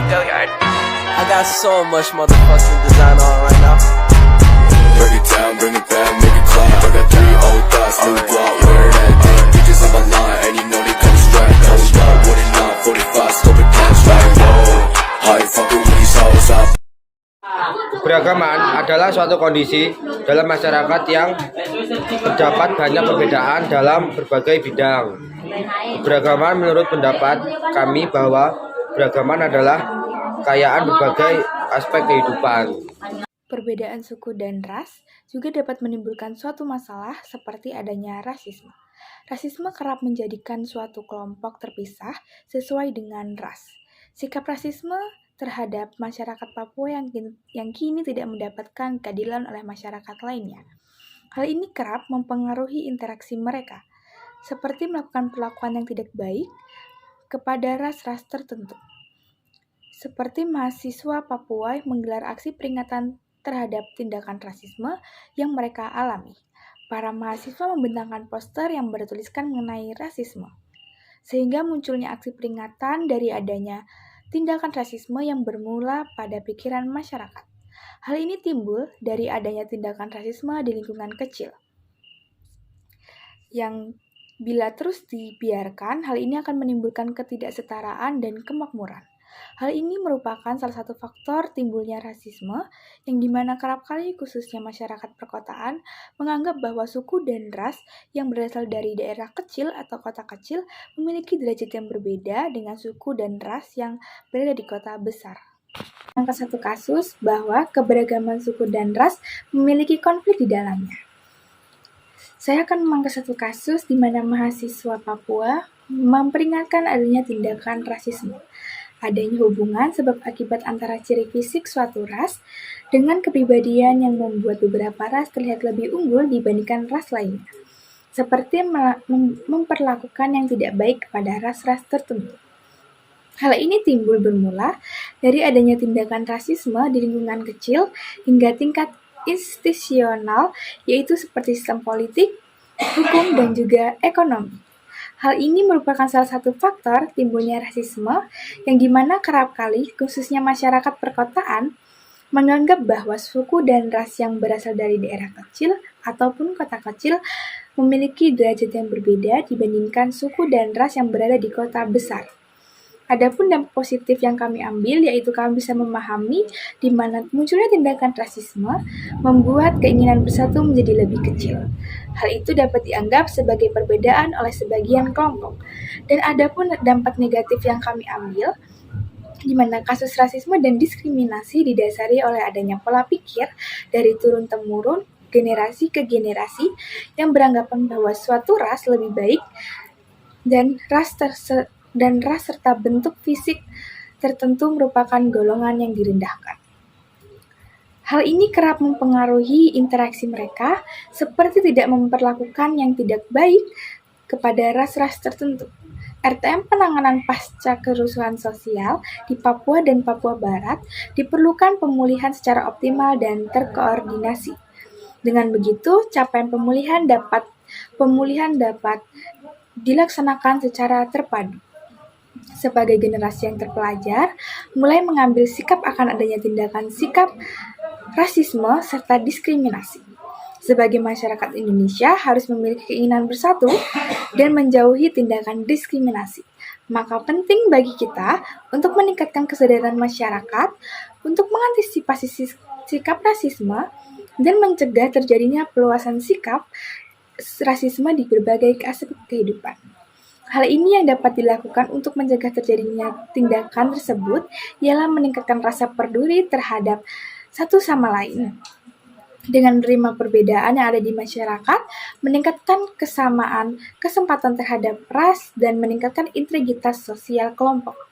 I got so much motherfucking design on right now. Break it down, bring it back, make it clap. I got 3 old thoughts, new block, where that thing. Bitches on my line, and you know they come straight. Hold up, what it not, 45, scope it cash like whoa. How you fucking with these hoes up? Keberagaman adalah suatu kondisi dalam masyarakat yang terdapat banyak perbedaan dalam berbagai bidang. Keberagaman menurut pendapat kami bahwa keberagaman adalah kekayaan berbagai aspek kehidupan. Perbedaan suku dan ras juga dapat menimbulkan suatu masalah seperti adanya rasisme. Rasisme kerap menjadikan suatu kelompok terpisah sesuai dengan ras. Sikap rasisme terhadap masyarakat Papua yang kini tidak mendapatkan keadilan oleh masyarakat lainnya. Hal ini kerap mempengaruhi interaksi mereka, seperti melakukan perlakuan yang tidak baik kepada ras-ras tertentu. Seperti mahasiswa Papua menggelar aksi peringatan terhadap tindakan rasisme yang mereka alami. Para mahasiswa membentangkan poster yang bertuliskan mengenai rasisme, sehingga munculnya aksi peringatan dari adanya tindakan rasisme yang bermula pada pikiran masyarakat. Hal ini timbul dari adanya tindakan rasisme di lingkungan kecil, yang bila terus dibiarkan, hal ini akan menimbulkan ketidaksetaraan dan kemakmuran. Hal ini merupakan salah satu faktor timbulnya rasisme, yang dimana kerap kali khususnya masyarakat perkotaan menganggap bahwa suku dan ras yang berasal dari daerah kecil atau kota kecil memiliki derajat yang berbeda dengan suku dan ras yang berada di kota besar. Angka satu kasus bahwa keberagaman suku dan ras memiliki konflik di dalamnya. Saya akan mengangkat satu kasus di mana mahasiswa Papua memperingatkan adanya tindakan rasisme. Adanya hubungan sebab akibat antara ciri fisik suatu ras dengan kepribadian yang membuat beberapa ras terlihat lebih unggul dibandingkan ras lainnya, seperti memperlakukan yang tidak baik kepada ras-ras tertentu. Hal ini timbul bermula dari adanya tindakan rasisme di lingkungan kecil hingga tingkat institusional, yaitu seperti sistem politik, hukum, dan juga ekonomi. Hal ini merupakan salah satu faktor timbulnya rasisme yang dimana kerap kali khususnya masyarakat perkotaan menganggap bahwa suku dan ras yang berasal dari daerah kecil ataupun kota kecil memiliki derajat yang berbeda dibandingkan suku dan ras yang berada di kota besar. Adapun dampak positif yang kami ambil yaitu kami bisa memahami di mana munculnya tindakan rasisme membuat keinginan bersatu menjadi lebih kecil. Hal itu dapat dianggap sebagai perbedaan oleh sebagian kelompok. Dan adapun dampak negatif yang kami ambil di mana kasus rasisme dan diskriminasi didasari oleh adanya pola pikir dari turun-temurun, generasi ke generasi yang beranggapan bahwa suatu ras lebih baik dan ras serta bentuk fisik tertentu merupakan golongan yang direndahkan. Hal ini kerap mempengaruhi interaksi mereka, seperti tidak memperlakukan yang tidak baik kepada ras-ras tertentu. RTM penanganan pasca kerusuhan sosial di Papua dan Papua Barat diperlukan pemulihan secara optimal dan terkoordinasi. Dengan begitu, capaian pemulihan dapat dilaksanakan secara terpadu. Sebagai generasi yang terpelajar, mulai mengambil sikap akan adanya tindakan sikap rasisme serta diskriminasi. Sebagai masyarakat Indonesia harus memiliki keinginan bersatu dan menjauhi tindakan diskriminasi. Maka penting bagi kita untuk meningkatkan kesadaran masyarakat untuk mengantisipasi sikap rasisme dan mencegah terjadinya peluasan sikap rasisme di berbagai aspek kehidupan. Hal ini yang dapat dilakukan untuk mencegah terjadinya tindakan tersebut ialah meningkatkan rasa peduli terhadap satu sama lain. Dengan menerima perbedaan yang ada di masyarakat, meningkatkan kesamaan kesempatan terhadap ras, dan meningkatkan integritas sosial kelompok.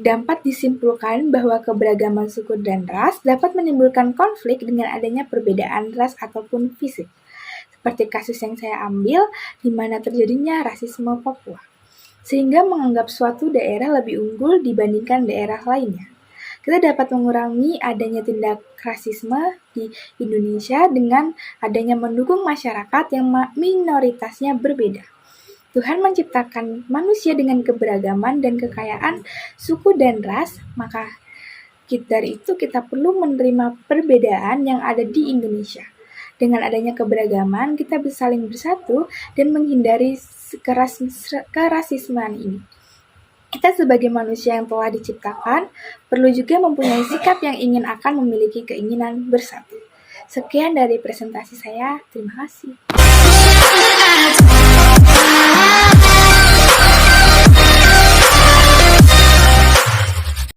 Dapat disimpulkan bahwa keberagaman suku dan ras dapat menimbulkan konflik dengan adanya perbedaan ras ataupun fisik. Seperti kasus yang saya ambil, di mana terjadinya rasisme Papua, sehingga menganggap suatu daerah lebih unggul dibandingkan daerah lainnya. Kita dapat mengurangi adanya tindak rasisme di Indonesia dengan adanya mendukung masyarakat yang minoritasnya berbeda. Tuhan menciptakan manusia dengan keberagaman dan kekayaan suku dan ras, maka dari itu kita perlu menerima perbedaan yang ada di Indonesia. Dengan adanya keberagaman, kita bisa saling bersatu dan menghindari kerasismean ini. Kita sebagai manusia yang telah diciptakan, perlu juga mempunyai sikap yang ingin akan memiliki keinginan bersatu. Sekian dari presentasi saya, terima kasih.